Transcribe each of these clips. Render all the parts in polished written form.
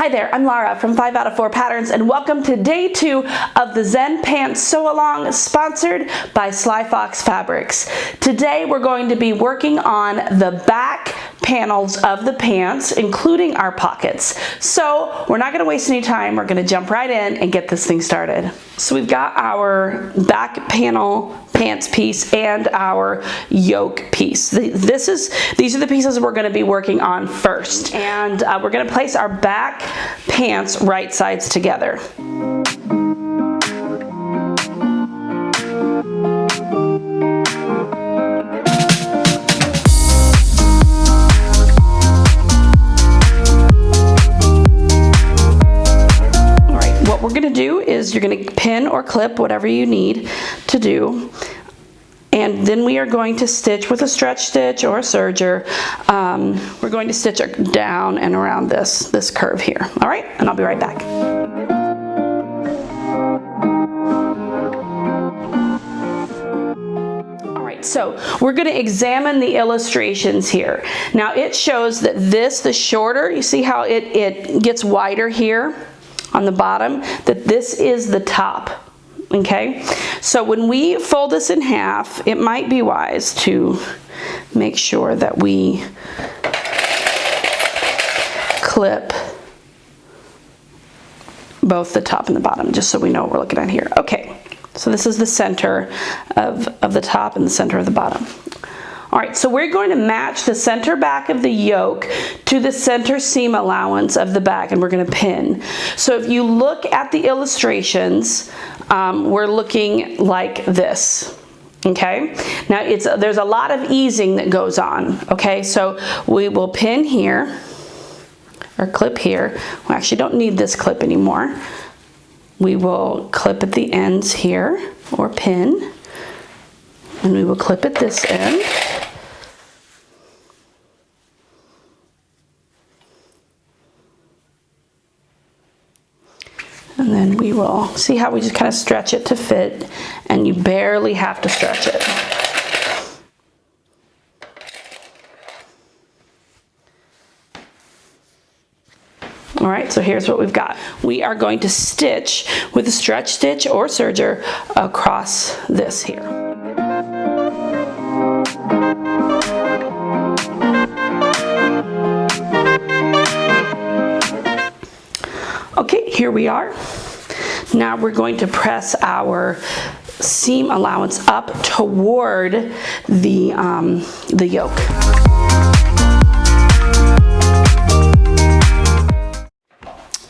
Hi there, I'm Laura from 5 out of 4 Patterns, and welcome to day 2 of the Zen Pants Sew Along, sponsored by Sly Fox Fabrics. Today we're going to be working on the back panels of the pants, including our pockets. So we're not going to waste any time, we're going to jump right in and get this thing started. So we've got our back panel pants piece and our yoke piece. These are the pieces we're going to be working on first, and we're going to place our back pants right sides together. What we're going to do is you're going to pin or clip whatever you need to do, and then we are going to stitch with a stretch stitch or a serger. We're going to stitch down and around this curve here. All right, and I'll be right back. So we're going to examine the illustrations here. Now it shows that the shorter, you see how it gets wider here on the bottom, that this is the top, okay? So when we fold this in half, it might be wise to make sure that we clip both the top and the bottom, just so we know what we're looking at here. Okay, so this is the center of the top and the center of the bottom. All right, so we're going to match the center back of the yoke to the center seam allowance of the back, and we're going to pin. So if you look at the illustrations, we're looking like this. Okay, now there's a lot of easing that goes on. Okay, so we will pin here or clip here. We actually don't need this clip anymore. We will clip at the ends here or pin, and we will clip at this end. And then we will see how we just kind of stretch it to fit, and you barely have to stretch it. All right, so here's what we've got. We are going to stitch with a stretch stitch or serger across this here. Okay, here we are. Now we're going to press our seam allowance up toward the yoke.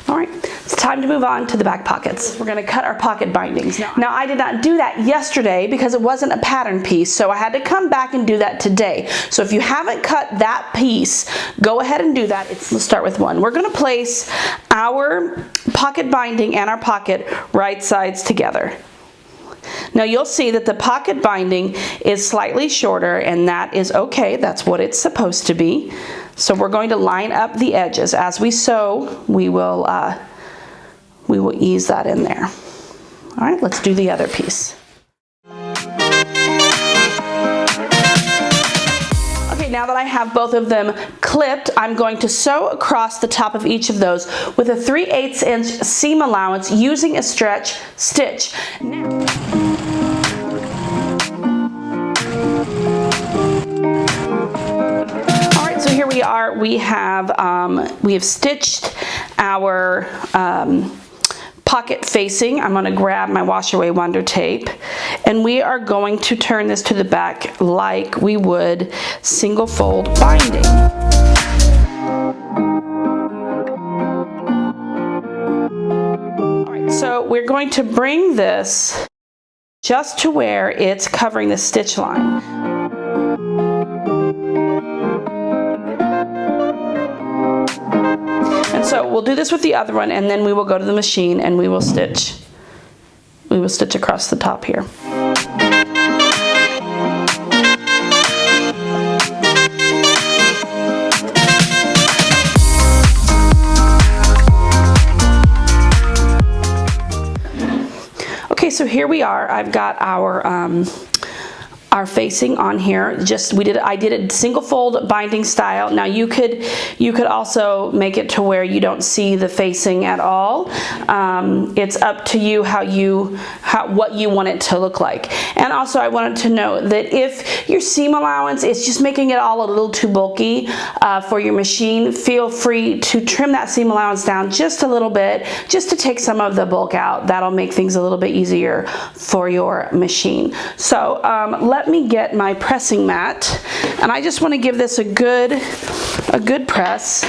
All right, it's time to move on to the back pockets. We're going to cut our pocket bindings. Now I did not do that yesterday because it wasn't a pattern piece, so I had to come back and do that today. So if you haven't cut that piece, go ahead and do that. Let's start with one. We're going to place our pocket binding and our pocket right sides together. Now you'll see that the pocket binding is slightly shorter, and that is okay. That's what it's supposed to be. So we're going to line up the edges. As we sew, we will ease that in there. All right, let's do the other piece. Okay, now that I have both of them clipped, I'm going to sew across the top of each of those with a 3/8 inch seam allowance using a stretch stitch. Here we are. We have stitched our pocket facing. I'm going to grab my wash away wonder tape, and we are going to turn this to the back like we would single fold binding. All right, so we're going to bring this just to where it's covering the stitch line. So we'll do this with the other one, and then we will go to the machine and we will stitch across the top here. Okay, so here we are. I've got our are facing on here. I did a single fold binding style. Now you could also make it to where you don't see the facing at all. It's up to you what you want it to look like. And also I wanted to note that if your seam allowance is just making it all a little too bulky for your machine, feel free to trim that seam allowance down just a little bit, just to take some of the bulk out. That'll make things a little bit easier for your machine. So let me get my pressing mat, and I just want to give this a good press,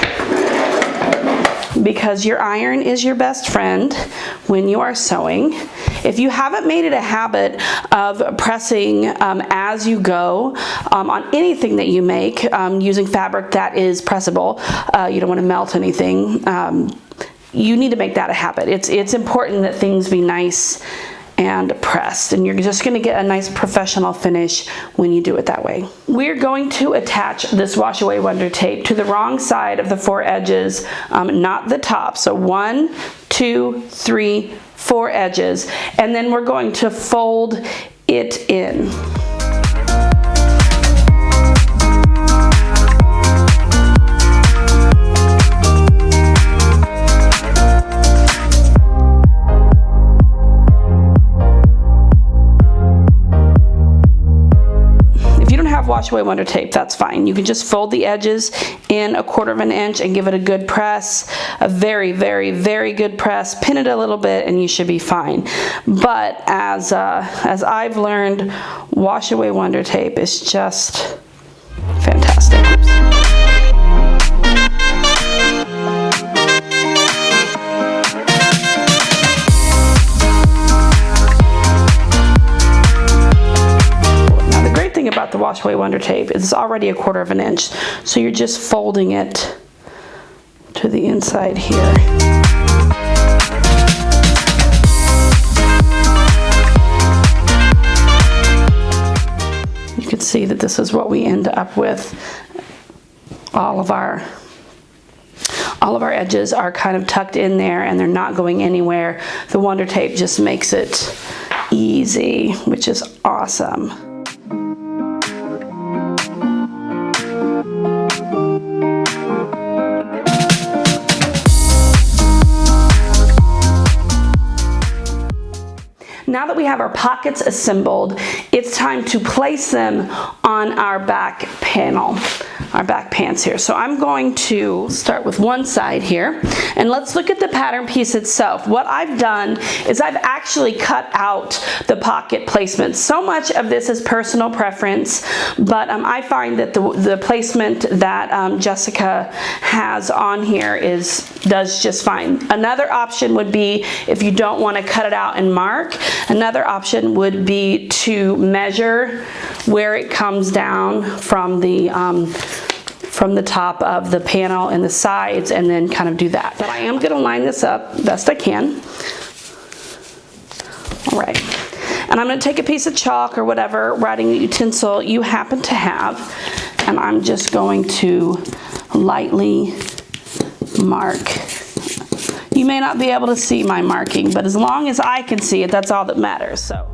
because your iron is your best friend when you are sewing. If you haven't made it a habit of pressing as you go on anything that you make using fabric that is pressable, you don't want to melt anything, you need to make that a habit. It's important that things be nice and pressed, and you're just going to get a nice professional finish when you do it that way. We're going to attach this wash away wonder tape to the wrong side of the 4 edges, not the top. So 1, 2, 3, 4 edges, and then we're going to fold it in. Wash away wonder tape, that's fine. You can just fold the edges in 1/4 inch and give it a good press, a very, very, very good press. Pin it a little bit and you should be fine. But as I've learned, wash away wonder tape is just fantastic. About the wash away wonder tape is it's already 1/4 inch, so you're just folding it to the inside here. You can see that this is what we end up with. All of our edges are kind of tucked in there and they're not going anywhere. The wonder tape just makes it easy, which is awesome. Now that we have our pockets assembled, it's time to place them on our back panel, our back pants here. So I'm going to start with one side here, and let's look at the pattern piece itself. What I've done is I've actually cut out the pocket placement. So much of this is personal preference, but I find that the placement that Jessica has on here does just fine. Another option would be, if you don't want to cut it out and mark, another option would be to measure where it comes down from the top of the panel and the sides, and then kind of do that. But I am going to line this up best I can. All right. And I'm going to take a piece of chalk or whatever writing utensil you happen to have, and I'm just going to lightly mark. You may not be able to see my marking, but as long as I can see it, that's all that matters. So.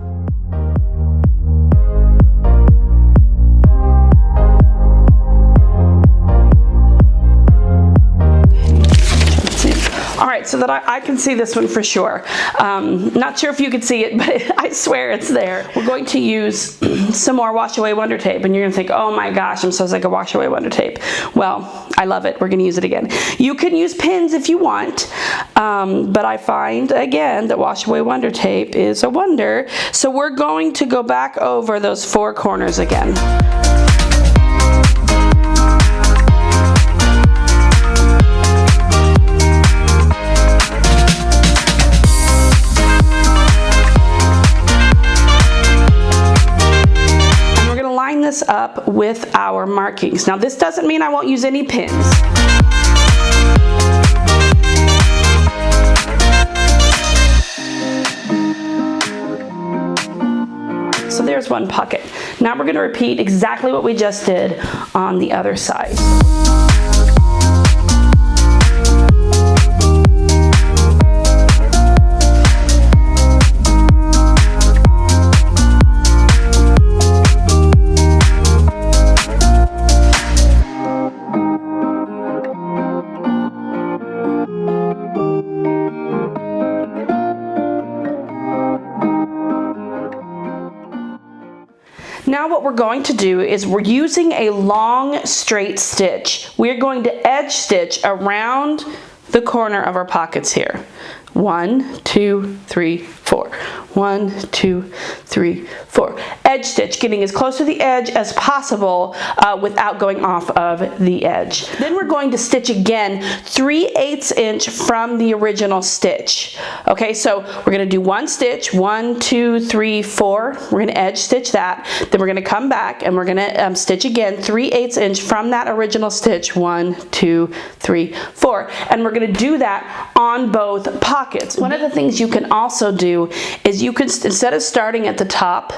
All right, so that I can see this one for sure. Not sure if you can see it, but I swear it's there. We're going to use some more wash away wonder tape, and you're gonna think, oh my gosh, I'm so sick of wash away wonder tape. Well, I love it. We're gonna use it again. You can use pins if you want, but I find again that wash away wonder tape is a wonder. So we're going to go back over those 4 corners again. This up with our markings. Now this doesn't mean I won't use any pins. So there's one pocket. Now we're going to repeat exactly what we just did on the other side. what we're going to do is we're using a long straight stitch. We're going to edge stitch around the corner of our pockets here. 1, 2, 3, 4. 1, 2, 3, 4. Edge stitch, getting as close to the edge as possible without going off of the edge. Then we're going to stitch again 3/8 inch from the original stitch. Okay, so we're going to do one stitch, 1, 2, 3, 4. We're going to edge stitch that. Then we're going to come back and we're going to stitch again 3/8 inch from that original stitch. 1, 2, 3, 4. And we're going to do that on both pockets. One of the things you can also do is you can, instead of starting at the top,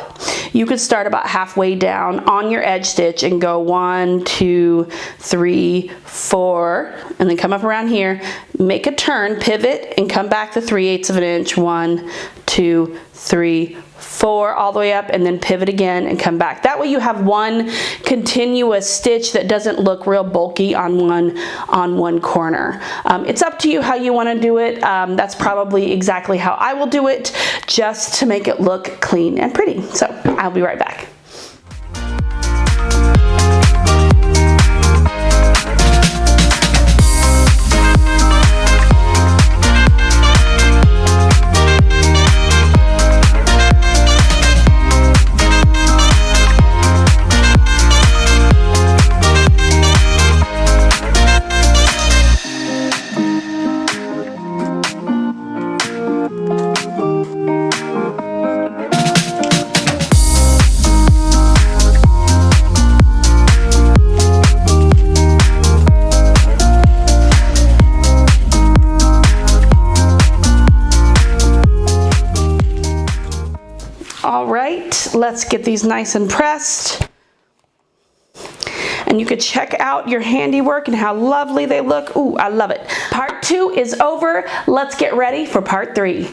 you could start about halfway down on your edge stitch and go 1, 2, 3, 4, and then come up around here, make a turn, pivot, and come back to 3/8 of an inch. 1, 2, 3, 4, all the way up, and then pivot again and come back. That way you have one continuous stitch that doesn't look real bulky on one corner. It's up to you how you want to do it. That's probably exactly how I will do it, just to make it look clean and pretty. So I'll be right back. All right, let's get these nice and pressed. And you could check out your handiwork and how lovely they look. Ooh, I love it. Part 2 is over. Let's get ready for part 3.